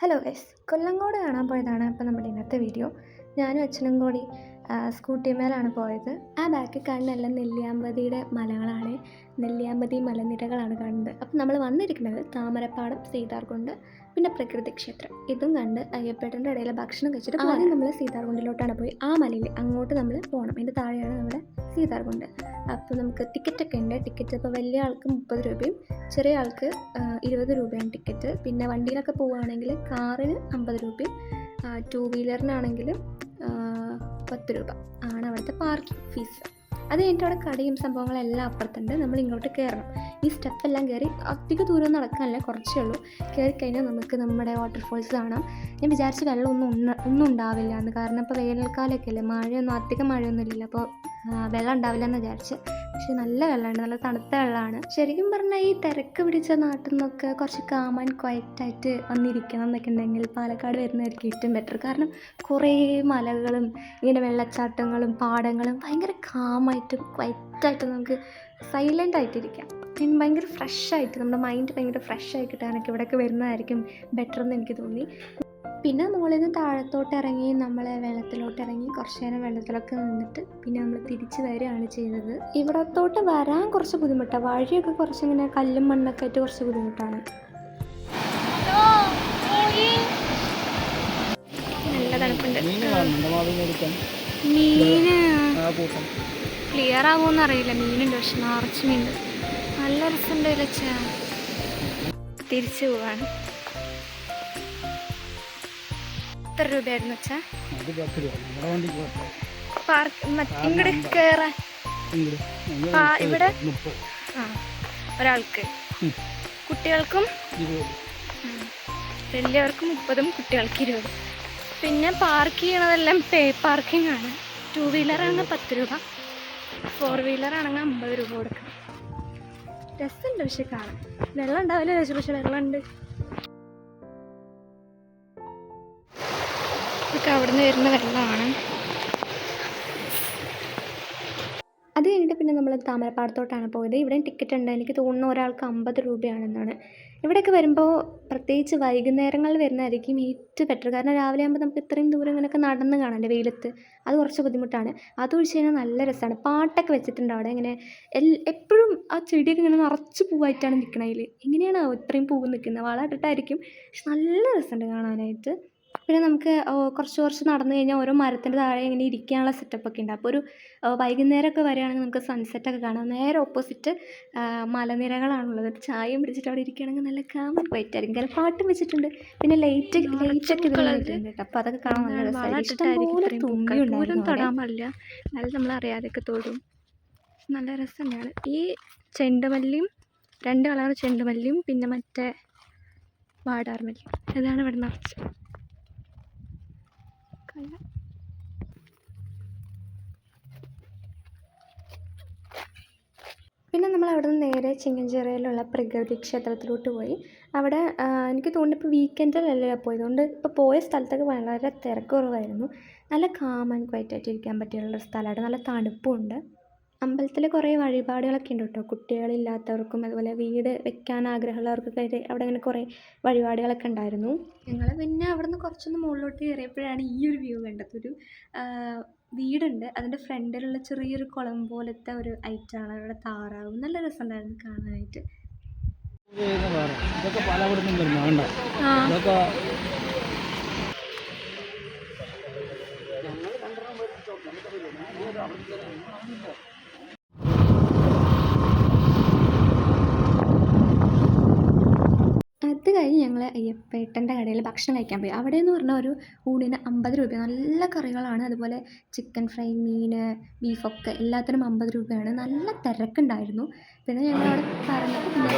Hello guys, Kollengode കാണാൻ പോയതാണ് അപ്പോൾ നമ്മുടെ ഇന്നത്തെ വീഡിയോ. ഞാനും അച്ഛനും കൂടി സ്കൂട്ടിമേലാണ് പോയത്. ആ ബാക്കിൽ കാണുന്നതെല്ലാം നെല്ലിയാമ്പതിയുടെ മലകളാണ്, നെല്ലിയാമ്പതി മലനിരകളാണ് കാണുന്നത്. അപ്പോൾ നമ്മൾ വന്നിരിക്കുന്നത് താമരപ്പാടം, സീതാർകുണ്ട്, പിന്നെ പ്രകൃതി ക്ഷേത്രം. ഇതും കണ്ട് അയ്യപ്പേട്ടൻ്റെ ഇടയിൽ ഭക്ഷണം കഴിച്ചിട്ട് ആദ്യം നമ്മൾ സീതാർകുണ്ടിലോട്ടാണ് പോയി. ആ മലയിൽ അങ്ങോട്ട് നമ്മൾ പോകണം. അതിൻ്റെ താഴെയാണ് നമ്മുടെ സീതാർകുണ്ട്. അപ്പോൾ നമുക്ക് ടിക്കറ്റൊക്കെ ഉണ്ട്. ടിക്കറ്റ് ഇപ്പോൾ വലിയ ആൾക്ക് 30 രൂപയും ചെറിയ ആൾക്ക് 20 രൂപയാണ് ടിക്കറ്റ്. പിന്നെ വണ്ടിയിലൊക്കെ പോവുകയാണെങ്കിൽ കാറിന് 50 രൂപയും 2 വീലറിനാണെങ്കിൽ 10 രൂപ ആണ് അവിടുത്തെ പാർക്കിംഗ് ഫീസ്. അത് കഴിഞ്ഞിട്ട് അവിടെ കടയും സംഭവങ്ങളെല്ലാം അപ്പുറത്തുണ്ട്. നമ്മൾ ഇങ്ങോട്ട് കയറണം. ഈ സ്റ്റെപ്പെല്ലാം കയറി അധിക ദൂരം നടക്കാനല്ല, കുറച്ചേ ഉള്ളൂ. കയറി കഴിഞ്ഞാൽ നമുക്ക് നമ്മുടെ വാട്ടർഫോൾസ് കാണാം. ഞാൻ വിചാരിച്ച വെള്ളം ഒന്നും ഉണ്ടാവില്ല എന്ന്, കാരണം ഇപ്പോൾ വേനൽക്കാലമൊക്കെ അല്ലേ, അധികം മഴയൊന്നും ഇല്ലല്ലോ, അപ്പോൾ വെള്ളം ഉണ്ടാവില്ല എന്ന് വിചാരിച്ച്. പക്ഷെ നല്ല വെള്ളമുണ്ട്, നല്ല തണുത്ത വെള്ളമാണ്. ശരിക്കും പറഞ്ഞാൽ ഈ തിരക്ക് പിടിച്ച നാട്ടിൽ നിന്നൊക്കെ കുറച്ച് കാം ആൻഡ് ക്വയറ്റായിട്ട് വന്നിരിക്കണം എന്നൊക്കെ ഉണ്ടെങ്കിൽ പാലക്കാട് വരുന്നതായിരിക്കും ഏറ്റവും ബെറ്റർ. കാരണം കുറേ മലകളും ഇങ്ങനെ വെള്ളച്ചാട്ടങ്ങളും പാടങ്ങളും ഭയങ്കര കാമായിട്ടും ക്വയറ്റായിട്ടും നമുക്ക് സൈലൻ്റ് ആയിട്ടിരിക്കാം. ഭയങ്കര ഫ്രഷായിട്ട് നമ്മുടെ മൈൻഡ് ഭയങ്കര ഫ്രഷായി കിട്ടാനൊക്കെ ഇവിടെയൊക്കെ വരുന്നതായിരിക്കും ബെറ്റർ എന്ന് എനിക്ക് തോന്നി. പിന്നെ മുകളിൽ നിന്ന് താഴത്തോട്ട് ഇറങ്ങി നമ്മൾ വെള്ളത്തിലോട്ട് ഇറങ്ങി കുറച്ച് നേരം വെള്ളത്തിലൊക്കെ നിന്നിട്ട് പിന്നെ നമ്മൾ തിരിച്ച് വരികയാണ് ചെയ്തത്. ഇവിടത്തോട്ട് വരാൻ കുറച്ച് ബുദ്ധിമുട്ടാണ്. വഴിയൊക്കെ കുറച്ചിങ്ങനെ കല്ലും മണ്ണൊക്കെ ആയിട്ട് കുറച്ച് ബുദ്ധിമുട്ടാണ്. നല്ല തണുപ്പുണ്ട്. മീന് ക്ലിയർ ആകുമോന്ന് അറിയില്ല. മീനുണ്ട്, പക്ഷെ നിറച്ച് മീനുണ്ട്. നല്ല രസമുണ്ട്. വെച്ചാ തിരിച്ചു പോവാണ്. എത്ര രൂപയായിരുന്നു വെച്ചാ ഇങ്ങോട്ട് കയറാൻ? ഇവിടെ ഒരാൾക്ക്, കുട്ടികൾക്കും വലിയവർക്കും 30, കുട്ടികൾക്ക് 20. പിന്നെ പാർക്ക് ചെയ്യണതെല്ലാം പേ പാർക്കിംഗ് ആണ്. 2 വീലറാണെങ്കിൽ 10 രൂപ, 4 വീലറാണെങ്കിൽ 50 രൂപ കൊടുക്കണം. രസമുണ്ട് പക്ഷെ കാണാൻ. വെള്ളം ഉണ്ടാവില്ല ചോദിച്ചു, പക്ഷെ വെള്ളമുണ്ട്. ഇതൊക്കെ അവിടുന്ന് വരുന്ന വെള്ളമാണ്. അത് കഴിഞ്ഞിട്ട് പിന്നെ നമ്മൾ താമരപ്പാടത്തോട്ടാണ് പോയത്. ഇവിടെയും ടിക്കറ്റ് ഉണ്ട്. എനിക്ക് തോന്നുന്നു ഒരാൾക്ക് 50 രൂപയാണെന്നാണ്. ഇവിടെയൊക്കെ വരുമ്പോൾ പ്രത്യേകിച്ച് വൈകുന്നേരങ്ങളിൽ വരുന്നതായിരിക്കും ഏറ്റവും ബെറ്റർ. കാരണം രാവിലെ ആകുമ്പോൾ നമുക്ക് ഇത്രയും ദൂരം ഇങ്ങനെയൊക്കെ നടന്ന് കാണണ്ടേ വെയിലത്ത്, അത് കുറച്ച് ബുദ്ധിമുട്ടാണ്. അത് ഒഴിച്ച് കഴിഞ്ഞാൽ നല്ല രസമാണ്. പാട്ടൊക്കെ വെച്ചിട്ടുണ്ട് അവിടെ. ഇങ്ങനെ എപ്പോഴും ആ ചെടിയൊക്കെ ഇങ്ങനെ നിറച്ച് പൂവായിട്ടാണ് നിൽക്കണതിൽ. എങ്ങനെയാണ് ഇത്രയും പൂവ് നിൽക്കുന്നത്? വളം ഇട്ടിട്ടായിരിക്കും, പക്ഷെ നല്ല രസമുണ്ട് കാണാനായിട്ട്. പിന്നെ നമുക്ക് കുറച്ച് നടന്നു കഴിഞ്ഞാൽ ഓരോ മരത്തിൻ്റെ താഴെ ഇങ്ങനെ ഇരിക്കാനുള്ള സെറ്റപ്പൊക്കെ ഉണ്ട്. അപ്പോൾ ഒരു വൈകുന്നേരമൊക്കെ വരികയാണെങ്കിൽ നമുക്ക് സൺസെറ്റൊക്കെ കാണാം. നേരെ ഓപ്പോസിറ്റ് മലനിരകളാണുള്ളത്. ചായയും പിടിച്ചിട്ട് അവിടെ ഇരിക്കുകയാണെങ്കിൽ നല്ല കാം ആൻഡ് ക്വയറ്റ് ആയിരിക്കും. കാരണം പാട്ടും വെച്ചിട്ടുണ്ട്. പിന്നെ ലൈറ്റൊക്കെ ഇതിലുണ്ട് കേട്ടോ. അപ്പോൾ അതൊക്കെ കാണാൻ നല്ല രസമായിരിക്കും. ഇഷ്ടംപോലെ തുമ്പിയുണ്ടായിരുന്നു. തൊടാൻ പാടില്ല, നല്ല നമ്മളറിയാതെയൊക്കെ തൊടും. നല്ല രസം തന്നെയാണ്. ഈ ചെണ്ടുമല്ലിയും 2 കളർ ചെണ്ടുമല്ലിയും പിന്നെ മറ്റേ വാടാർമല്ലി, ഇതാണ് ഇവിടെ നിറച്ച്. പിന്നെ നമ്മൾ അവിടെ നിന്ന് നേരെ ചിങ്ങഞ്ചിറയിലുള്ള പ്രകൃതി ക്ഷേത്രത്തിലോട്ട് പോയി. അവിടെ എനിക്ക് തോന്നുന്നു ഇപ്പോൾ വീക്കെൻഡിലല്ലേ പോയതുകൊണ്ട് ഇപ്പോൾ പോയ സ്ഥലത്തൊക്കെ വളരെ തിരക്ക് കുറവായിരുന്നു. നല്ല കാം ആൻഡ് ക്വയറ്റായിട്ട് ഇരിക്കാൻ പറ്റിയുള്ളൊരു സ്ഥലമാണ്. നല്ല തണുപ്പുണ്ട്. അമ്പലത്തിൽ കുറേ വഴിപാടുകളൊക്കെ ഉണ്ട് കേട്ടോ. കുട്ടികളില്ലാത്തവർക്കും അതുപോലെ വീട് വെക്കാൻ ആഗ്രഹമുള്ളവർക്കൊക്കെ അവിടെ ഇങ്ങനെ കുറേ വഴിപാടുകളൊക്കെ ഉണ്ടായിരുന്നു. ഞങ്ങൾ പിന്നെ അവിടെ നിന്ന് കുറച്ചൊന്ന് മുകളിലോട്ട് കയറിയപ്പോഴാണ് ഈ ഒരു വ്യൂ കണ്ടത്. ഒരു വീടുണ്ട്, അതിൻ്റെ ഫ്രണ്ടിലുള്ള ചെറിയൊരു കുളം പോലത്തെ ഒരു ഐറ്റമാണ് അവിടെ. താറാവും നല്ല രസമുണ്ടായിരുന്നു കാണാനായിട്ട്. അത് കഴിഞ്ഞ് ഞങ്ങൾ അയ്യപ്പേട്ടൻ്റെ കടയിൽ ഭക്ഷണം കഴിക്കാൻ പോയി. അവിടെ എന്ന് പറഞ്ഞാൽ ഒരു ഊണിന് 50 രൂപ. നല്ല കറികളാണ്. അതുപോലെ ചിക്കൻ ഫ്രൈ, മീൻ, ബീഫൊക്കെ എല്ലാത്തിനും 50 രൂപയാണ്. നല്ല തിരക്കുണ്ടായിരുന്നു. പിന്നെ ഞങ്ങളവിടെ പറഞ്ഞപ്പോൾ പിന്നെ